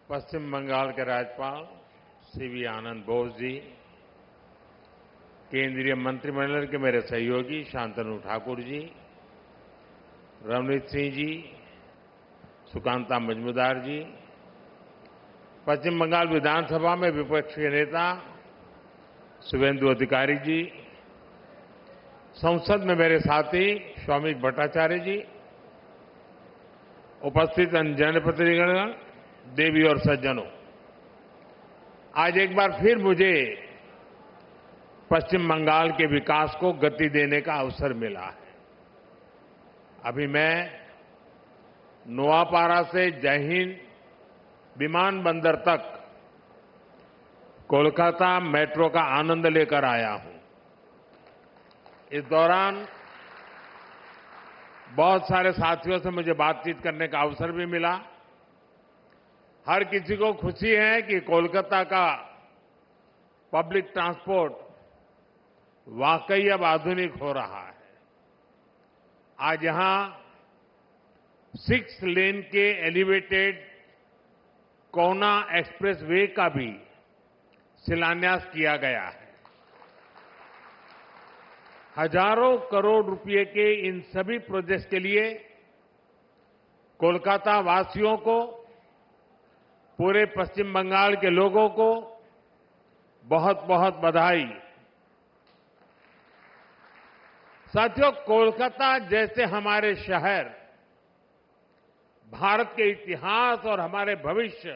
पश्चिम बंगाल के राज्यपाल सीवी आनंद बोस जी, केंद्रीय मंत्रिमंडल के मेरे सहयोगी शांतनु ठाकुर जी, रवनीत सिंह जी, सुकांता मजूमदार जी, पश्चिम बंगाल विधानसभा में विपक्ष के नेता शुभेंदु अधिकारी जी, संसद में मेरे साथी शौमिक भट्टाचार्य जी, उपस्थित अन्य जनप्रतिनिधिगण, देवी और सज्जनों, आज एक बार फिर मुझे पश्चिम बंगाल के विकास को गति देने का अवसर मिला है। अभी मैं नोआपाड़ा से जय हिंद विमानबंदर तक कोलकाता मेट्रो का आनंद लेकर आया हूं। इस दौरान बहुत सारे साथियों से मुझे बातचीत करने का अवसर भी मिला। हर किसी को खुशी है कि कोलकाता का पब्लिक ट्रांसपोर्ट वाकई अब आधुनिक हो रहा है। आज यहां 6 लेन के एलिवेटेड कोना एक्सप्रेस वे का भी शिलान्यास किया गया है। हजारों करोड़ रुपए के इन सभी प्रोजेक्ट्स के लिए कोलकाता वासियों को, पूरे पश्चिम बंगाल के लोगों को बहुत बहुत बधाई। साथियों, कोलकाता जैसे हमारे शहर भारत के इतिहास और हमारे भविष्य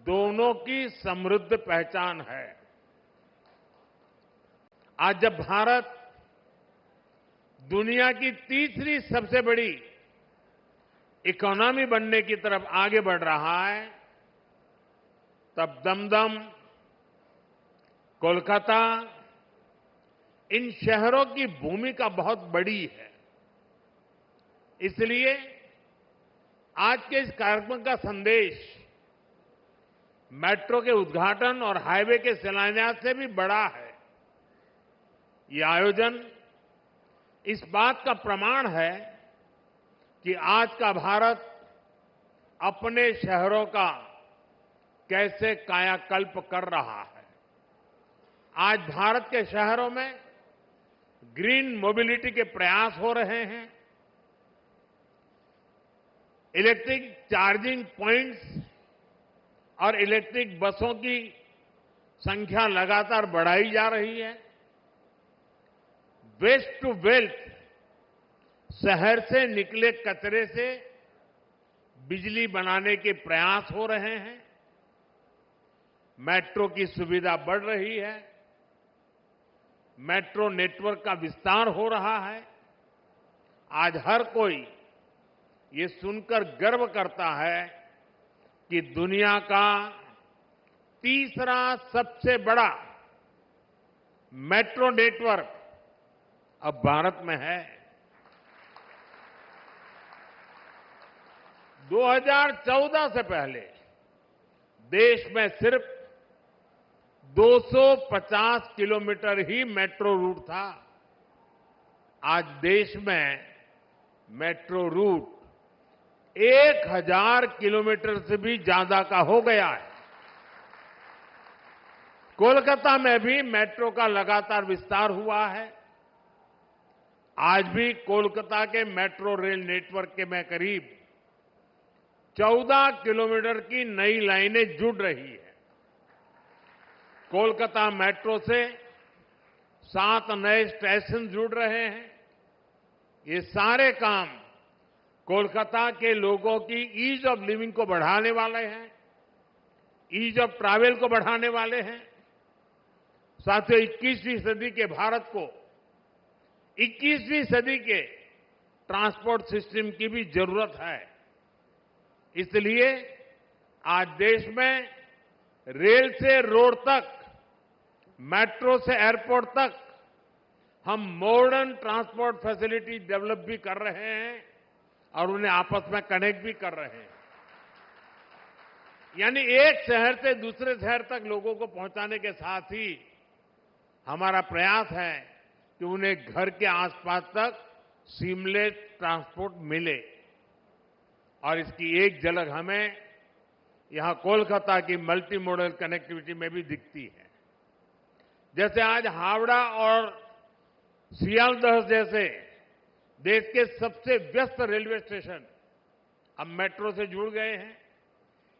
दोनों की समृद्ध पहचान है। आज जब भारत दुनिया की तीसरी सबसे बड़ी इकोनॉमी बनने की तरफ आगे बढ़ रहा है, तब दमदम, कोलकाता, इन शहरों की भूमिका बहुत बड़ी है। इसलिए आज के इस कार्यक्रम का संदेश मेट्रो के उद्घाटन और हाईवे के शिलान्यास से भी बड़ा है। ये आयोजन इस बात का प्रमाण है कि आज का भारत अपने शहरों का कैसे कायाकल्प कर रहा है। आज भारत के शहरों में ग्रीन मोबिलिटी के प्रयास हो रहे हैं। इलेक्ट्रिक चार्जिंग पॉइंट्स और इलेक्ट्रिक बसों की संख्या लगातार बढ़ाई जा रही है। वेस्ट टू वेल्थ, शहर से निकले कचरे से बिजली बनाने के प्रयास हो रहे हैं। मेट्रो की सुविधा बढ़ रही है। मेट्रो नेटवर्क का विस्तार हो रहा है। आज हर कोई ये सुनकर गर्व करता है कि दुनिया का तीसरा सबसे बड़ा मेट्रो नेटवर्क अब भारत में है। 2014 से पहले देश में सिर्फ 250 किलोमीटर ही मेट्रो रूट था। आज देश में मेट्रो रूट 1000 किलोमीटर से भी ज्यादा का हो गया है। कोलकाता में भी मेट्रो का लगातार विस्तार हुआ है। आज भी कोलकाता के मेट्रो रेल नेटवर्क के में करीब 14 किलोमीटर की नई लाइनें जुड़ रही है। कोलकाता मेट्रो से 7 नए स्टेशन जुड़ रहे हैं। ये सारे काम कोलकाता के लोगों की ईज ऑफ लिविंग को बढ़ाने वाले हैं, ईज ऑफ ट्रैवल को बढ़ाने वाले हैं। साथियों, 21वीं सदी के भारत को 21वीं सदी के ट्रांसपोर्ट सिस्टम की भी जरूरत है। इसलिए आज देश में रेल से रोड तक, मेट्रो से एयरपोर्ट तक हम मॉडर्न ट्रांसपोर्ट फैसिलिटी डेवलप भी कर रहे हैं और उन्हें आपस में कनेक्ट भी कर रहे हैं। यानी एक शहर से दूसरे शहर तक लोगों को पहुंचाने के साथ ही हमारा प्रयास है कि उन्हें घर के आसपास तक सीमलेस ट्रांसपोर्ट मिले। और इसकी एक झलक हमें यहां कोलकाता की मल्टी मॉडल कनेक्टिविटी में भी दिखती है। जैसे आज हावड़ा और सियालदह जैसे देश के सबसे व्यस्त रेलवे स्टेशन अब मेट्रो से जुड़ गए हैं।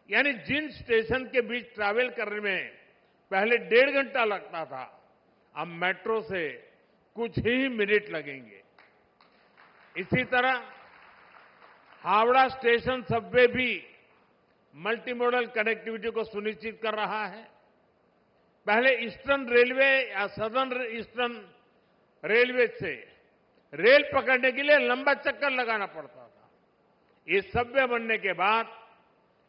यानी जिन स्टेशन के बीच ट्रैवल करने में पहले 1.5 घंटा लगता था, अब मेट्रो से कुछ ही मिनट लगेंगे। इसी तरह हावड़ा स्टेशन सबवे भी मल्टी मॉडल कनेक्टिविटी को सुनिश्चित कर रहा है। पहले ईस्टर्न रेलवे या सदर्न ईस्टर्न रेलवे से रेल पकड़ने के लिए लंबा चक्कर लगाना पड़ता था। ये सबवे बनने के बाद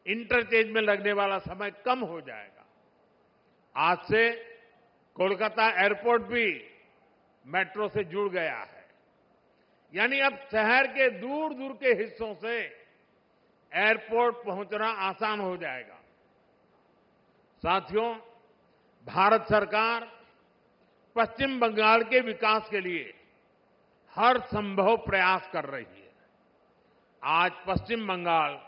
इंटरचेंज में लगने वाला समय कम हो जाएगा। आज से कोलकाता एयरपोर्ट भी मेट्रो से जुड़ गया है। यानी अब शहर के दूर दूर के हिस्सों से एयरपोर्ट पहुंचना आसान हो जाएगा। साथियों, भारत सरकार पश्चिम बंगाल के विकास के लिए हर संभव प्रयास कर रही है। आज पश्चिम बंगाल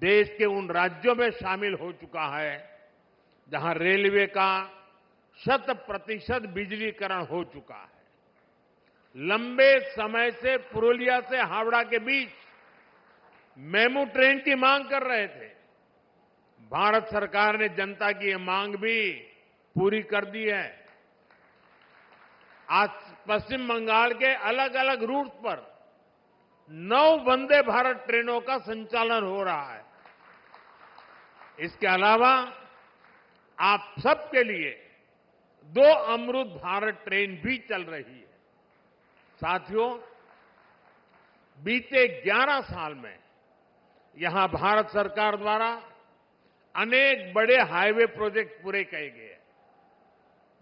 देश के उन राज्यों में शामिल हो चुका है जहां रेलवे का 100% बिजलीकरण हो चुका है। लंबे समय से पुरुलिया से हावड़ा के बीच मेमू ट्रेन की मांग कर रहे थे। भारत सरकार ने जनता की यह मांग भी पूरी कर दी है। आज पश्चिम बंगाल के अलग अलग रूट पर 9 वंदे भारत ट्रेनों का संचालन हो रहा है। इसके अलावा आप सबके लिए 2 अमृत भारत ट्रेन भी चल रही है। साथियों, बीते 11 साल में यहां भारत सरकार द्वारा अनेक बड़े हाईवे प्रोजेक्ट पूरे किए गए।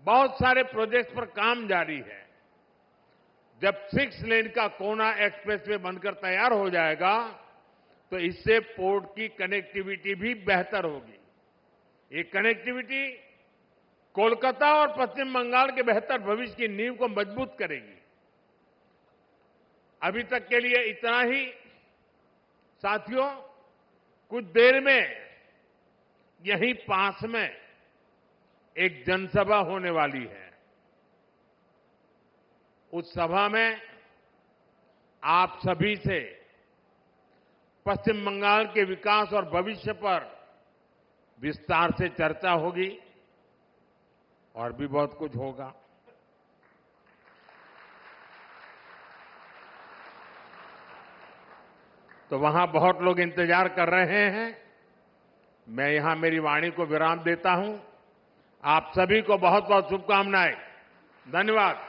बहुत सारे प्रोजेक्ट पर काम जारी है। जब 6 लेन का कोना एक्सप्रेसवे बनकर तैयार हो जाएगा तो इससे पोर्ट की कनेक्टिविटी भी बेहतर होगी। ये कनेक्टिविटी कोलकाता और पश्चिम बंगाल के बेहतर भविष्य की नींव को मजबूत करेगी। अभी तक के लिए इतना ही। साथियों, कुछ देर में यहीं पास में एक जनसभा होने वाली है। उस सभा में आप सभी से पश्चिम बंगाल के विकास और भविष्य पर विस्तार से चर्चा होगी और भी बहुत कुछ होगा। तो वहां बहुत लोग इंतजार कर रहे हैं। मैं यहां मेरी वाणी को विराम देता हूं। आप सभी को बहुत बहुत शुभकामनाएं। धन्यवाद।